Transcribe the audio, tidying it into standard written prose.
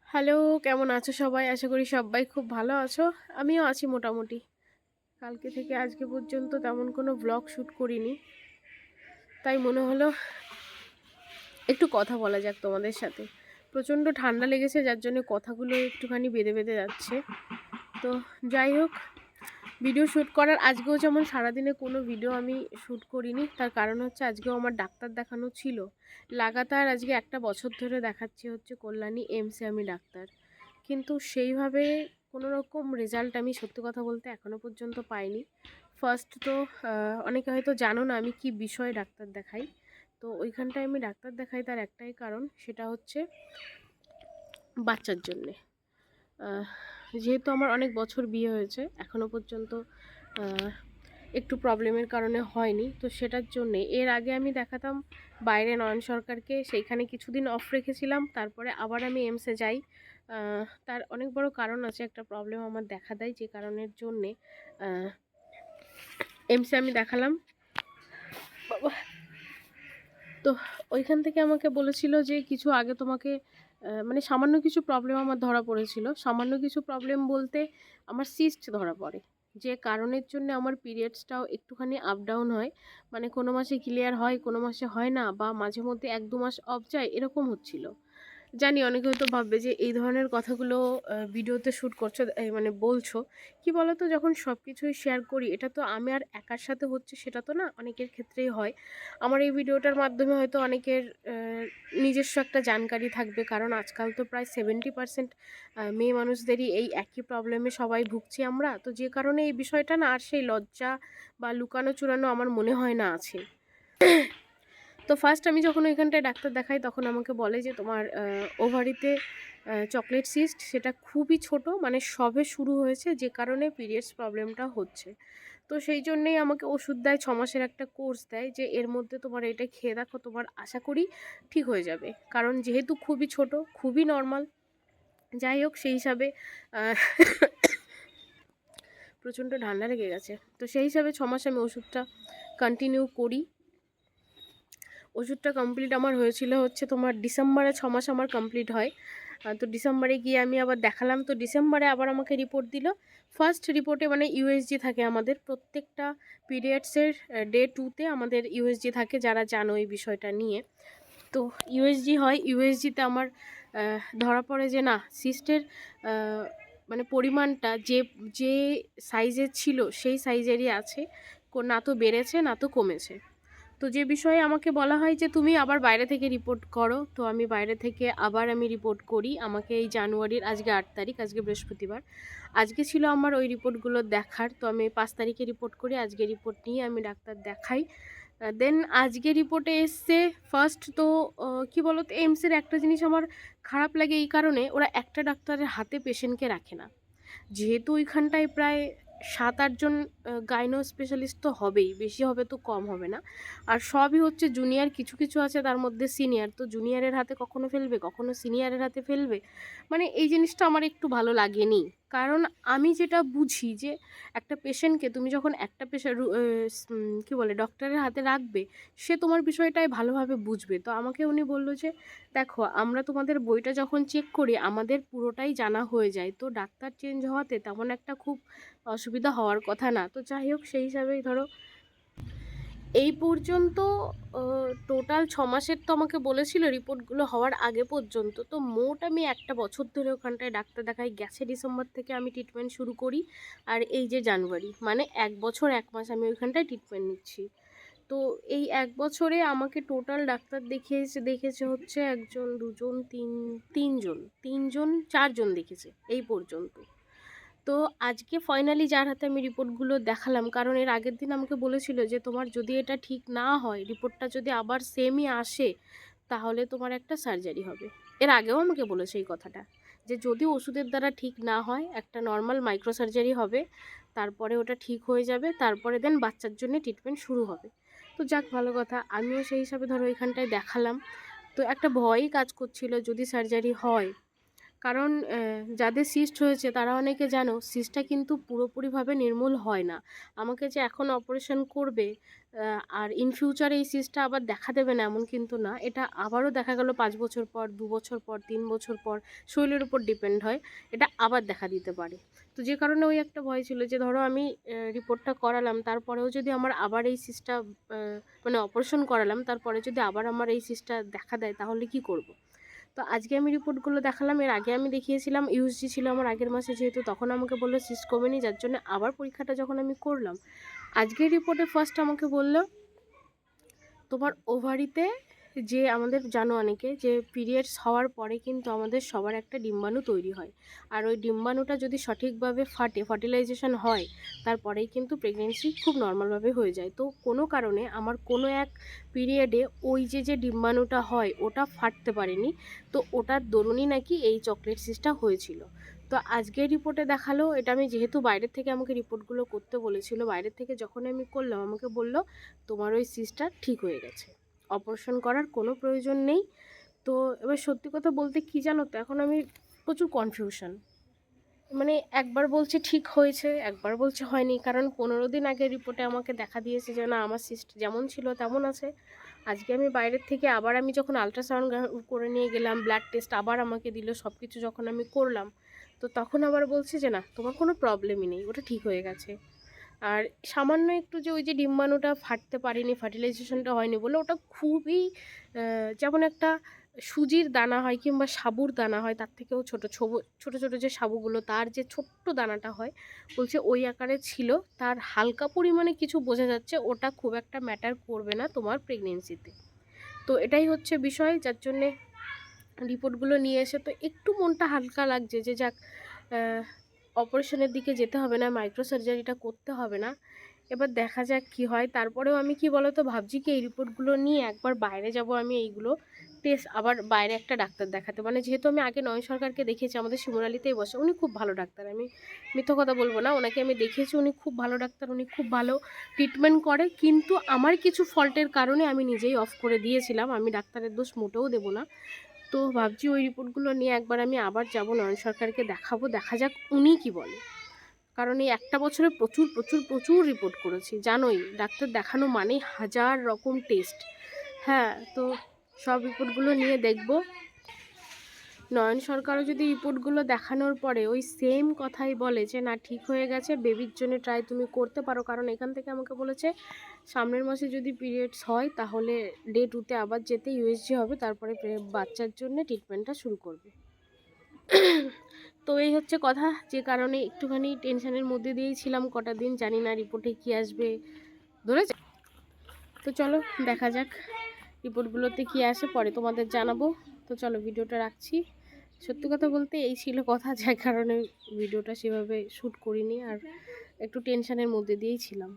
Hello, কেমন আছো সবাই? আশা করি সবাই খুব ভালো আছো। আমিও আছি মোটামুটি। কালকে থেকে আজকে পর্যন্ত তেমন কোনো ব্লগ শ্যুট করিনি, তাই মনে হলো একটু কথা বলা যাক তোমাদের সাথে। প্রচণ্ড ঠান্ডা লেগেছে, যার জন্য কথাগুলো একটুখানি বেঁধে বেঁধে যাচ্ছে। তো যাই হোক, ভিডিও শ্যুট করার আজকেও যেমন সারাদিনে কোনো ভিডিও আমি শ্যুট করিনি, তার কারণ হচ্ছে আজকেও আমার ডাক্তার দেখানো ছিল। লাগাতার আজকে একটা বছর ধরে দেখাচ্ছি হচ্ছে কল্যাণী এমসে আমি ডাক্তার, কিন্তু সেইভাবে কোনো রকম রেজাল্ট আমি সত্যি কথা বলতে এখনও পর্যন্ত পাইনি। ফার্স্ট তো অনেকে হয়তো জানো না আমি কি বিষয়ে ডাক্তার দেখাই। তো ওইখানটায় আমি ডাক্তার দেখাই তার একটাই কারণ, সেটা হচ্ছে বাচ্চার জন্যে। যেহেতু আমার অনেক বছর বিয়ে হয়েছে, এখনও পর্যন্ত একটু প্রবলেমের কারণে হয়নি, তো সেটার জন্যে এর আগে আমি দেখাতাম বাইরে নয়ন সরকারকে, সেইখানে কিছুদিন অফ রেখেছিলাম, তারপরে আবার আমি এমসে যাই। তার অনেক বড় কারণ আছে, একটা প্রবলেম আমার দেখা দেয় যে কারণের জন্যে এমসে আমি দেখালাম। বাবা, তো ওইখান থেকে আমাকে বলেছিল যে কিছু আগে তোমাকে মানে সামান্য কিছু প্রবলেম আমার ধরা পড়েছিল। সামান্য কিছু প্রবলেম বলতে আমার সিস্ট ধরা পড়ে, যে কারণের জন্য আমার পিরিয়ডসটাও একটুখানি আপ ডাউন হয়। মানে কোনো মাসে ক্লিয়ার হয়, কোনো মাসে হয় না, বা মাঝে মধ্যে 1-2 মাস অফ যায়, এরকম হচ্ছিল। জানি অনেকে হয়তো ভাববে যে এই ধরনের কথাগুলো ভিডিওতে শ্যুট করছো, মানে বলছো কি বলো তো, যখন সব কিছুই শেয়ার করি, এটা তো আমি আর একার সাথে হচ্ছে সেটা তো না, অনেকের ক্ষেত্রেই হয়। আমার এই ভিডিওটার মাধ্যমে হয়তো অনেকের নিজস্ব একটা জানকারি থাকবে, কারণ আজকাল তো প্রায় 70% মেয়ে মানুষদেরই এই একই প্রবলেমে সবাই ভুগছি আমরা, তো যে কারণে এই বিষয়টা না আর সেই লজ্জা বা লুকানো চুরানো আমার মনে হয় না আছে। তো ফার্স্ট আমি যখন ওইখানটায় ডাক্তার দেখাই, তখন আমাকে বলে যে তোমার ওভারিতে চকলেট সিস্ট, সেটা খুবই ছোট, মানে সবে শুরু হয়েছে, যে কারণে পিরিয়ডস প্রবলেমটা হচ্ছে। তো সেই জন্যেই আমাকে ওষুধ দেয়, 6 মাসের একটা কোর্স দেয়, যে এর মধ্যে তোমার এটা খেয়ে দেখো, তোমার আশা করি ঠিক হয়ে যাবে, কারণ যেহেতু খুবই ছোট, খুবই নর্মাল। যাই হোক, সেই হিসাবে প্রচণ্ড ঠান্ডা লেগে গেছে, তো সেই হিসাবে 6 মাস আমি ওষুধটা কন্টিনিউ করি। ওষুধটা কমপ্লিট আমার হয়েছিল হচ্ছে তোমার ডিসেম্বরে, 6 মাস আমার কমপ্লিট হয়। তো ডিসেম্বরে গিয়ে আমি আবার দেখালাম, তো ডিসেম্বরে আবার আমাকে রিপোর্ট দিল। ফার্স্ট রিপোর্টে মানে ইউএসজি থাকে আমাদের প্রত্যেকটা পিরিয়ডসের ডে 2তে আমাদের ইউএসজি থাকে, যারা জানো এই বিষয়টা নিয়ে। তো ইউএসজি হয়, ইউএসজিতে আমার ধরা পড়ে যে না, সিস্টের মানে পরিমাণটা যে যে সাইজের ছিল সেই সাইজেরই আছে, না তো বেড়েছে না তো কমেছে। তো যে বিষয়ে আমাকে বলা হয় যে তুমি আবার বাইরে থেকে রিপোর্ট করো, তো আমি বাইরে থেকে আবার আমি রিপোর্ট করি। আমাকে এই জানুয়ারির, আজকে 8 তারিখ, আজকে বৃহস্পতিবার, আজকে ছিল আমার ওই রিপোর্টগুলো দেখার। তো আমি 5 তারিখে রিপোর্ট করি, আজকে রিপোর্ট নিয়ে আমি ডাক্তার দেখাই। দেন আজকে রিপোর্টে এসছে ফার্স্ট তো কী বলো তো, এইমসের একটা জিনিস আমার খারাপ লাগে এই কারণে, ওরা একটা ডাক্তারের হাতে পেশেন্টকে রাখে না। যেহেতু ওইখানটায় প্রায় 7-8 জন গাইনো স্পেশালিস্ট তো হবেই, বেশি হবে তো কম হবে না। আর সবই হচ্ছে জুনিয়র, কিছু কিছু আছে তার মধ্যে সিনিয়র, তো জুনিয়রের হাতে কখনো ফেলবে, কখনো সিনিয়রের হাতে ফেলবে। মানে এই জিনিসটা আমার একটু ভালো লাগেনি, কারণ আমি যেটা বুঝি যে একটা পেশেন্টকে তুমি যখন একটা কী বলে ডক্টরের হাতে রাখবে, সে তোমার বিষয়টাই ভালোভাবে বুঝবে। তো আমাকে উনি বললো যে দেখো, আমরা তোমাদের বইটা যখন চেক করি আমাদের পুরোটাই জানা হয়ে যায়, তো ডাক্তার চেঞ্জ হওয়াতে তেমন একটা খুব অসুবিধা হওয়ার কথা না। তো যাই হোক, সেই হিসাবেই ধরো এই পর্যন্ত টোটাল 6 মাসের তো আমাকে বলেছিল রিপোর্টগুলো হওয়ার আগে পর্যন্ত। তো মোট আমি একটা বছর ধরে ওখানটায় ডাক্তার দেখাই, গেছে ডিসেম্বর থেকে আমি ট্রিটমেন্ট শুরু করি, আর এই যে জানুয়ারি, মানে 1 বছর 1 মাস আমি ওইখানটায় ট্রিটমেন্ট নিচ্ছি। তো এই 1 বছরে আমাকে টোটাল ডাক্তার দেখেছে হচ্ছে 1 জন 2 জন 3 জন 4 জন দেখেছে এই পর্যন্ত। তো আজকে ফাইনালি যার হাতে আমি রিপোর্টগুলো দেখালাম, কারণ এর আগের দিন আমাকে বলেছিল যে তোমার যদি এটা ঠিক না হয়, রিপোর্টটা যদি আবার সেমই আসে, তাহলে তোমার একটা সার্জারি হবে। এর আগেও আমাকে বলেছে এই কথাটা, যে যদি ওষুধের দ্বারা ঠিক না হয় একটা নর্মাল মাইক্রো সার্জারি হবে, তারপরে ওটা ঠিক হয়ে যাবে, তারপরে দেন বাচ্চার জন্য ট্রিটমেন্ট শুরু হবে। তো যাক, ভালো কথা, আমিও সেই হিসাবে ধরো এখানটায় দেখালাম। তো একটা ভয়ই কাজ করছিল যদি সার্জারি হয়, কারণ যাদের সিস্ট হয়েছে তারা অনেকে জানো সিস্টটা কিন্তু পুরোপুরিভাবে নির্মূল হয় না। আমাকে যে এখন অপারেশন করবে আর ইন ফিউচারে এই সিস্টটা আবার দেখা দেবে না এমন কিন্তু না। এটা আবারও দেখা গেল 5 বছর পর, 2 বছর পর, 3 বছর পর, শরীরের উপর ডিপেন্ড হয়। এটা আবার দেখা দিতে পারে। তো যে কারণে ওই একটা ভয় ছিল যে ধরো আমি রিপোর্টটা করালাম, তারপরেও যদি আমার আবার এই সিস্টটা মানে অপারেশন করালাম, তারপরে যদি আবার আমার এই সিস্টটা দেখা দেয় তাহলে কি করব? তো আজকে আমি রিপোর্টগুলো দেখালাম। এর আগে আমি দেখিয়েছিলাম, ইউএসজি ছিল আমার আগের মাসে, যেহেতু তখন আমাকে বললো সিস্ট কমেনি, যার জন্য আবার পরীক্ষাটা যখন আমি করলাম, আজকের রিপোর্টে ফার্স্ট আমাকে বললো তোমার ওভারিতে যে আমাদের জানো অনেকে যে পিরিয়ডস হওয়ার পরে কিন্তু আমাদের সবার একটা ডিম্বাণু তৈরি হয়, আর ওই ডিম্বাণুটা যদি সঠিকভাবে ফার্টিলাইজেশন হয় তারপরেই কিন্তু প্রেগনেন্সি খুব নর্মালভাবে হয়ে যায়। তো কোনো কারণে আমার কোনো এক পিরিয়ডে ওই যে ডিম্বাণুটা হয় ওটা ফাটতে পারেনি, তো ওটার দরুনই নাকি এই চকলেট সিস্টটা হয়েছিল। তো আজকের রিপোর্টে দেখালো, এটা আমি যেহেতু বাইরের থেকে আমাকে রিপোর্টগুলো করতে বলেছিল, বাইরের থেকে যখন আমি করলাম আমাকে বলল তোমার ওই সিস্টটা ঠিক হয়ে গেছে, অপারেশন করার কোনো প্রয়োজন নেই। তো এবার সত্যি কথা বলতে কি জানো তো, এখন আমি প্রচুর কনফিউশন, মানে একবার বলছে ঠিক হয়েছে, একবার বলছে হয়নি। কারণ 15 দিন আগে রিপোর্টে আমাকে দেখা দিয়েছে যে না আমার সিস্ট যেমন ছিল তেমন আছে। আজকে আমি বাইরের থেকে আবার আমি যখন আলট্রাসাউন্ড করে নিয়ে গেলাম, ব্লাড টেস্ট আবার আমাকে দিল, সব কিছু যখন আমি করলাম, তো তখন আবার বলছে যে না তোমার কোনো প্রবলেমই নেই, ওটা ঠিক হয়ে গেছে। আর সামান্য একটু যে ওই যে ডিম্বাণুটা ফাটতে পারেনি, ফার্টিলাইজেশনটা হয়নি বলে, ওটা খুবই যেমন একটা সুজির দানা হয় কিংবা সাবুর দানা হয়, তার থেকেও ছোটো ছোটো ছোটো যে সাবুগুলো, তার যে ছোট্ট দানাটা হয়, বলছে ওই আকারে ছিল। তার হালকা পরিমাণে কিছু বোঝা যাচ্ছে, ওটা খুব একটা ম্যাটার করবে না তোমার প্রেগনেন্সিতে। তো এটাই হচ্ছে বিষয়, যার জন্যে রিপোর্টগুলো নিয়ে এসে তো একটু মনটা হালকা লাগছে যে যাক, অপারেশনের দিকে যেতে হবে না, মাইক্রো সার্জারিটা করতে হবে না। এবার দেখা যাক কি হয়। তারপরেও আমি কি বলো তো ভাবছি কি এই রিপোর্টগুলো নিয়ে একবার বাইরে যাব আমি, এইগুলো টেস্ট আবার বাইরে একটা ডাক্তার দেখাতে। মানে যেহেতু আমি আগে নয়ন সরকারকে দেখিয়েছি, আমাদের শিমুরালিতেই বসে, উনি খুব ভালো ডাক্তার, আমি মিথ্যা কথা বলবো না, ওনাকে আমি দেখিয়েছি, উনি খুব ভালো ডাক্তার, উনি খুব ভালো ট্রিটমেন্ট করে। কিন্তু আমার কিছু ফল্টের কারণে আমি নিজেই অফ করে দিয়েছিলাম, আমি ডাক্তারের দোষ মোটেও দেবো না। তো ভাবছি ওই রিপোর্টগুলো নিয়ে একবার আমি আবার যাব নয়ন সরকারকে দেখাবো, দেখা যাক উনি কি বলে। কারণ এই একটা বছরে প্রচুর প্রচুর প্রচুর রিপোর্ট করেছি, জানোই ডাক্তার দেখানো মানেই হাজার রকম টেস্ট। হ্যাঁ, তো সব রিপোর্টগুলো নিয়ে দেখব। নয়ন সরকারও যদি রিপোর্টগুলো দেখানোর পরে ওই সেম কথাই বলে যে না ঠিক হয়ে গেছে, বেবির জন্য ট্রাই তুমি করতে পারো, কারণ এখান থেকে আমাকে বলেছে সামনের মাসে যদি পিরিয়ডস হয় তাহলে ডে 2তে আবার যেতে ইউএসজি হবে, তারপরে বাচ্চার জন্য ট্রিটমেন্টটা শুরু করবে। তো এই হচ্ছে কথা, যে কারণে একটুখানি টেনশনের মধ্যে দিয়েই ছিলাম কটা দিন, জানি না রিপোর্টে কি আসবে ধরেছে। তো চলো দেখা যাক রিপোর্টগুলোতে কি আসে, পরে তোমাদের জানাবো। তো চলো ভিডিওটা রাখছি। সত্যি কথা বলতে এই ছিল কথা, যার কারণে ভিডিওটা সেভাবে শ্যুট করিনি, আর একটু টেনশনের মধ্যে দিয়েই ছিলাম।